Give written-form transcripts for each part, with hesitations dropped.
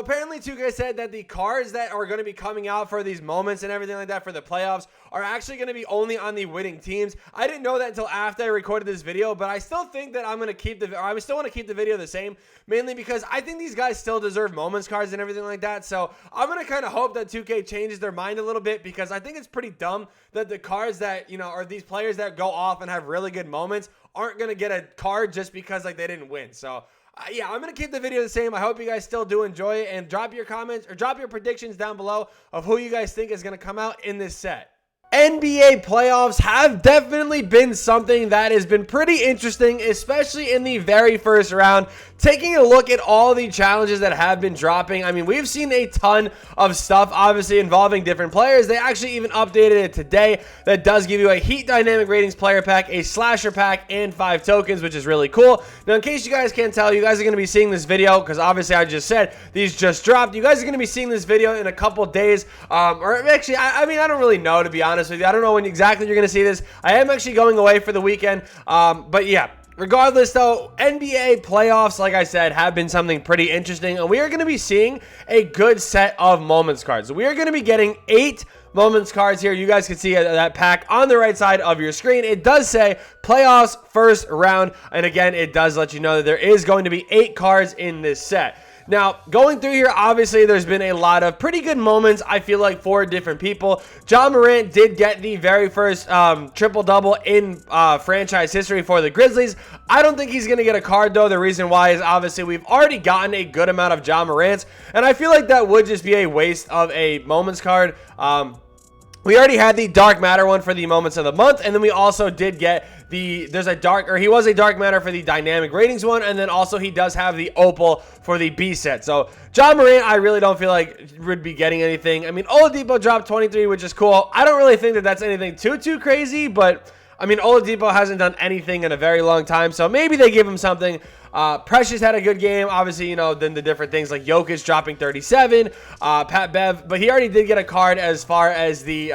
Apparently 2K said that the cards that are going to be coming out for these moments and everything like that for the playoffs are actually going to be only on the winning teams. I didn't know that until after I recorded this video, but I still think that I still want to keep the video the same, mainly because I think these guys still deserve moments cards and everything like that. So I'm going to kind of hope that 2K changes their mind a little bit, because I think it's pretty dumb that the cards that, you know, are these players that go off and have really good moments aren't going to get a card just because like they didn't win. So yeah, I'm going to keep the video the same. I hope you guys still do enjoy it, and drop your comments or drop your predictions down below of who you guys think is going to come out in this set. NBA playoffs have definitely been something that has been pretty interesting, especially in the very first round. Taking a look at all the challenges that have been dropping, I mean, we've seen a ton of stuff, obviously, involving different players. They actually even updated it today. That does give you a Heat Dynamic Ratings player pack, a Slasher pack, and 5 tokens, which is really cool. Now, in case you guys can't tell, you guys are going to be seeing this video, because obviously I just said these just dropped. You guys are going to be seeing this video in a couple days, or actually, I mean, I don't really know, to be honest with you. I don't know when exactly you're going to see this. I am actually going away for the weekend, but yeah. Regardless, though, NBA playoffs, like I said, have been something pretty interesting, and we are going to be seeing a good set of moments cards. We are going to be getting 8 moments cards here. You guys can see that pack on the right side of your screen. It does say playoffs first round, and again, it does let you know that there is going to be 8 cards in this set. Now, going through here, obviously, there's been a lot of pretty good moments, I feel like, for different people. Ja Morant did get the very first triple-double in franchise history for the Grizzlies. I don't think he's going to get a card, though. The reason why is, obviously, we've already gotten a good amount of Ja Morants, and I feel like that would just be a waste of a moments card. We already had the Dark Matter one for the Moments of the Month, and then we also did get he was a Dark Matter for the Dynamic Ratings one, and then also he does have the Opal for the B set. So, Ja Morant, I really don't feel like would be getting anything. I mean, Oladipo dropped 23, which is cool. I don't really think that that's anything too crazy, but I mean, Oladipo hasn't done anything in a very long time, so maybe they give him something. Precious had a good game, obviously, you know, then the different things like Jokic dropping 37, Pat Bev, but he already did get a card as far as the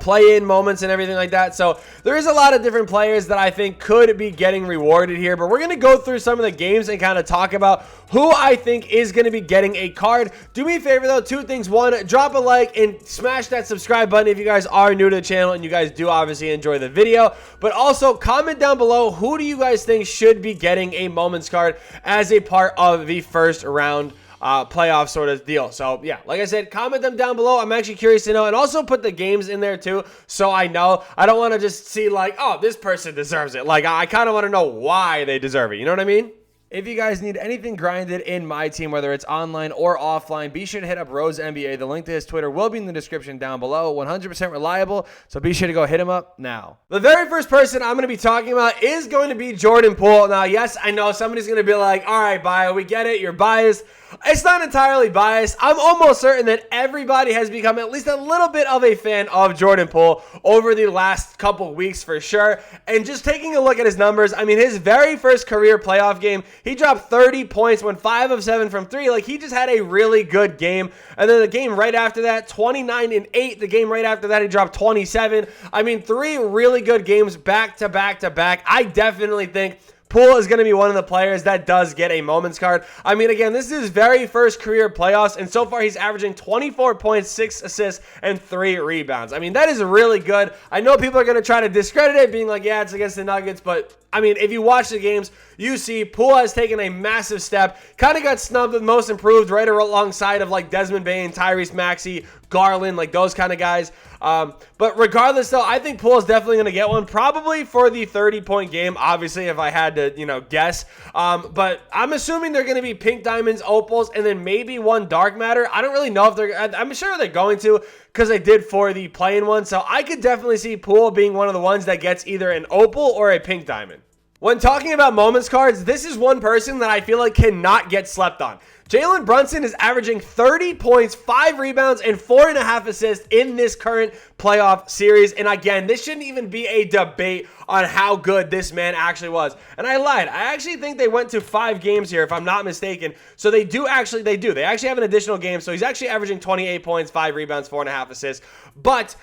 play-in moments and everything like that. So there is a lot of different players that I think could be getting rewarded here, but we're going to go through some of the games and kind of talk about who I think is going to be getting a card. Do me a favor though, 2 things. 1, drop a like and smash that subscribe button if you guys are new to the channel and you guys do obviously enjoy the video, but also comment down below, who do you guys think should be getting a moments card as a part of the first round playoff sort of deal. So yeah, like I said, comment them down below. I'm actually curious to know, and also put the games in there too, so I know. I don't want to just see like, oh, this person deserves it. Like, I kind of want to know why they deserve it. You know what I mean? If you guys need anything grinded in my team, whether it's online or offline, be sure to hit up Rose NBA. The link to his Twitter will be in the description down below. 100% reliable, so be sure to go hit him up now. The very first person I'm going to be talking about is going to be Jordan Poole. Now, yes, I know somebody's going to be like, all right, Bio, we get it. You're biased. It's not entirely biased. I'm almost certain that everybody has become at least a little bit of a fan of Jordan Poole over the last couple weeks for sure. And just taking a look at his numbers, I mean, his very first career playoff game, he dropped 30 points, went 5 of 7 from 3. Like, he just had a really good game. And then the game right after that, 29 and 8. The game right after that, he dropped 27. I mean, 3 really good games back to back to back. I definitely think Poole is going to be one of the players that does get a moments card. I mean, again, this is his very first career playoffs, and so far he's averaging 24 points, 6 assists, and 3 rebounds. I mean, that is really good. I know people are going to try to discredit it, being like, yeah, it's against the Nuggets, but I mean, if you watch the games, you see Poole has taken a massive step. Kind of got snubbed with most improved right alongside of like Desmond Bane, Tyrese Maxey, Garland, like those kind of guys. But regardless, though, I think Poole is definitely going to get one, probably for the 30-point game, obviously, if I had to, you know, guess. But I'm assuming they're going to be pink diamonds, opals, and then maybe 1 dark matter. I don't really know if they're, I'm sure they're going to, because they did for the play-in one. So I could definitely see Poole being one of the ones that gets either an opal or a pink diamond. When talking about moments cards, this is one person that I feel like cannot get slept on. Jalen Brunson is averaging 30 points, 5 rebounds, and 4.5 assists in this current playoff series. And again, this shouldn't even be a debate on how good this man actually was. And I lied. I actually think they went to 5 games here, if I'm not mistaken. So they actually have an additional game. So he's actually averaging 28 points, 5 rebounds, 4.5 assists. But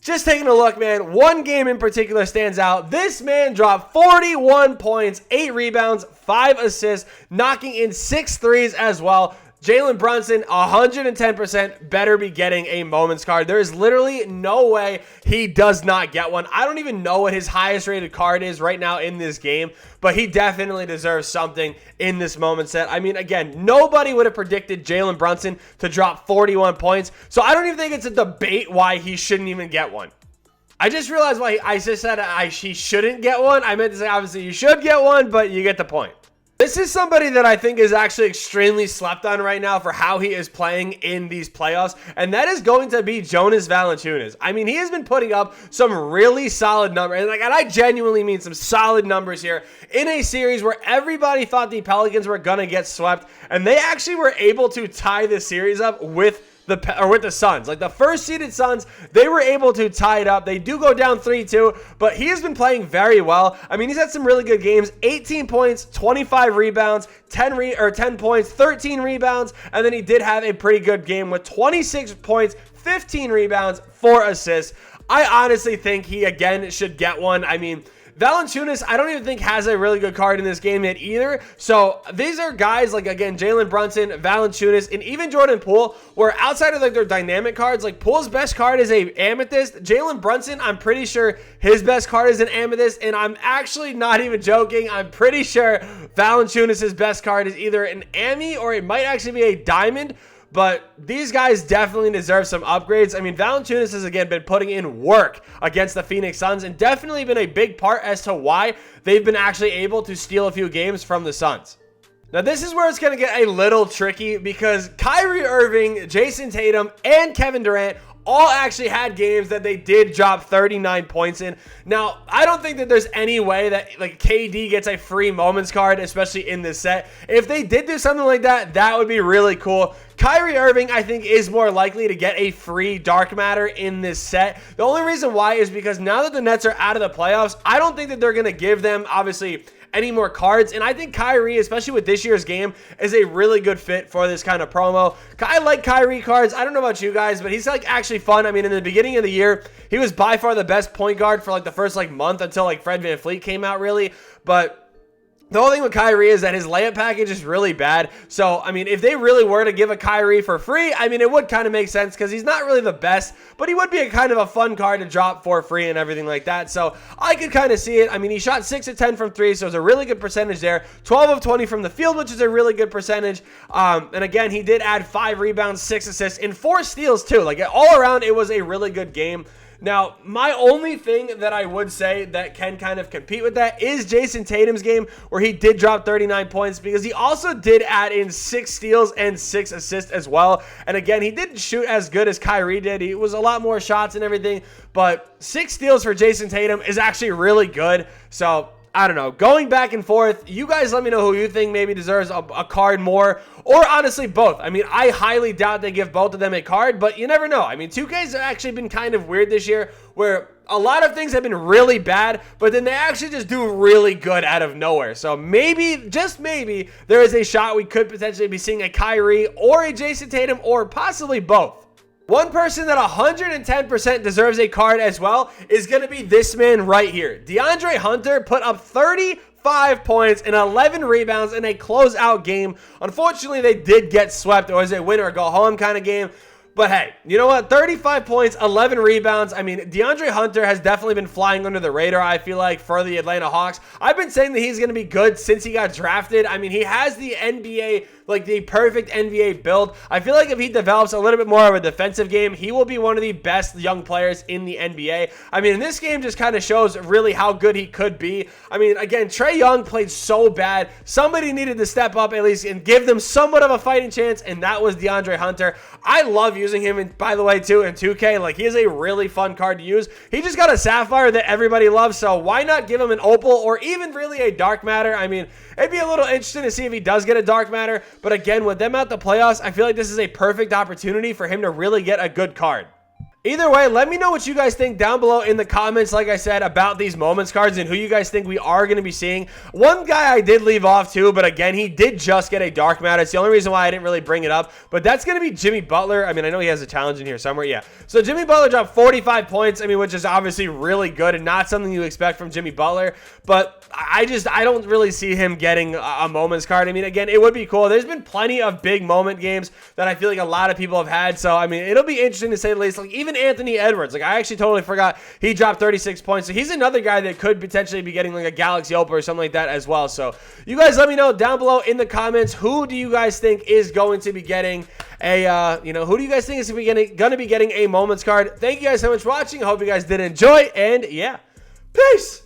just taking a look, man, one game in particular stands out. This man dropped 41 points, 8 rebounds, 5 assists, knocking in 6 threes as well. Jalen Brunson, 110% better be getting a moments card. There is literally no way he does not get one. I don't even know what his highest rated card is right now in this game, but he definitely deserves something in this moment set. I mean, again, nobody would have predicted Jalen Brunson to drop 41 points, so I don't even think it's a debate why he shouldn't even get one. I just realized why I just said he shouldn't get one. I meant to say, obviously, you should get one, but you get the point. This is somebody that I think is actually extremely slept on right now for how he is playing in these playoffs, and that is going to be Jonas Valanciunas. I mean, he has been putting up some really solid numbers, and I genuinely mean some solid numbers here in a series where everybody thought the Pelicans were going to get swept, and they actually were able to tie the series up with the Suns. Like the first seeded Suns, they were able to tie it up. They do go down 3-2, but he has been playing very well. I mean, he's had some really good games. 18 points, 25 rebounds, 10 points, 13 rebounds, and then he did have a pretty good game with 26 points, 15 rebounds, 4 assists. I honestly think he again should get one. I mean, Valanciunas, I don't even think has a really good card in this game yet either. So these are guys like, again, Jalen Brunson, Valanciunas, and even Jordan Poole, where outside of like their dynamic cards, like Poole's best card is a Amethyst. Jalen Brunson, I'm pretty sure his best card is an Amethyst, and I'm actually not even joking. I'm pretty sure Valanciunas' best card is either an Ami or it might actually be a Diamond. But these guys definitely deserve some upgrades. I mean, Valanciunas has, again, been putting in work against the Phoenix Suns and definitely been a big part as to why they've been actually able to steal a few games from the Suns. Now, this is where it's going to get a little tricky because Kyrie Irving, Jason Tatum, and Kevin Durant all actually had games that they did drop 39 points in. Now, I don't think that there's any way that like KD gets a free moments card, especially in this set. If they did do something like that, that would be really cool. Kyrie Irving, I think, is more likely to get a free dark matter in this set. The only reason why is because now that the Nets are out of the playoffs, I don't think that they're going to give them, obviously, any more cards, and I think Kyrie, especially with this year's game, is a really good fit for this kind of promo. I like Kyrie cards. I don't know about you guys, but he's like actually fun. I mean, in the beginning of the year, he was by far the best point guard for like the first like month until like Fred VanVleet came out, really. But the whole thing with Kyrie is that his layup package is really bad. So, I mean, if they really were to give a Kyrie for free, I mean, it would kind of make sense because he's not really the best, but he would be a kind of a fun card to drop for free and everything like that. So, I could kind of see it. I mean, he shot 6 of 10 from 3, so it's a really good percentage there. 12 of 20 from the field, which is a really good percentage. And again, he did add 5 rebounds, 6 assists, and 4 steals too. Like, all around, it was a really good game. Now, my only thing that I would say that can kind of compete with that is Jason Tatum's game where he did drop 39 points because he also did add in 6 steals and 6 assists as well. And again, he didn't shoot as good as Kyrie did. He was a lot more shots and everything, but 6 steals for Jason Tatum is actually really good. So, I don't know. Going back and forth, you guys let me know who you think maybe deserves a card more, or honestly both. I mean, I highly doubt they give both of them a card, but you never know. I mean, 2K's actually been kind of weird this year where a lot of things have been really bad, but then they actually just do really good out of nowhere. So maybe, just maybe, there is a shot we could potentially be seeing a Kyrie or a Jason Tatum or possibly both. One person that 110% deserves a card as well is going to be this man right here. Deandre Hunter put up 35 points and 11 rebounds in a closeout game. Unfortunately, they did get swept. It was a win or go home kind of game. But hey, you know what? 35 points, 11 rebounds. I mean, DeAndre Hunter has definitely been flying under the radar, I feel like, for the Atlanta Hawks. I've been saying that he's going to be good since he got drafted. I mean, he has the NBA, like the perfect NBA build. I feel like if he develops a little bit more of a defensive game, he will be one of the best young players in the NBA. I mean, this game just kind of shows really how good he could be. I mean, again, Trae Young played so bad. Somebody needed to step up at least and give them somewhat of a fighting chance, and that was DeAndre Hunter. I love using him, and by the way, too, in 2K. Like, he is a really fun card to use. He just got a Sapphire that everybody loves, so why not give him an Opal or even really a Dark Matter? I mean, it'd be a little interesting to see if he does get a Dark Matter, but again, with them out the playoffs, I feel like this is a perfect opportunity for him to really get a good card. Either way, let me know what you guys think down below in the comments, like I said, about these moments cards and who you guys think we are going to be seeing. One guy I did leave off too, but again, he did just get a dark matter. It's the only reason why I didn't really bring it up, but that's going to be Jimmy Butler. I mean, I know he has a challenge in here somewhere. Yeah. So Jimmy Butler dropped 45 points, I mean, which is obviously really good and not something you expect from Jimmy Butler, but I don't really see him getting a moments card. I mean, again, it would be cool. There's been plenty of big moment games that I feel like a lot of people have had, so I mean, it'll be interesting to say the least. Like, even Anthony Edwards, like, I actually totally forgot he dropped 36 points, so he's another guy that could potentially be getting like a Galaxy Open or something like that as well. So you guys let me know down below in the comments, who do you guys think is going to be getting a, who do you guys think is going to be getting a moments card? Thank you guys so much for watching. I hope you guys did enjoy, and yeah, peace.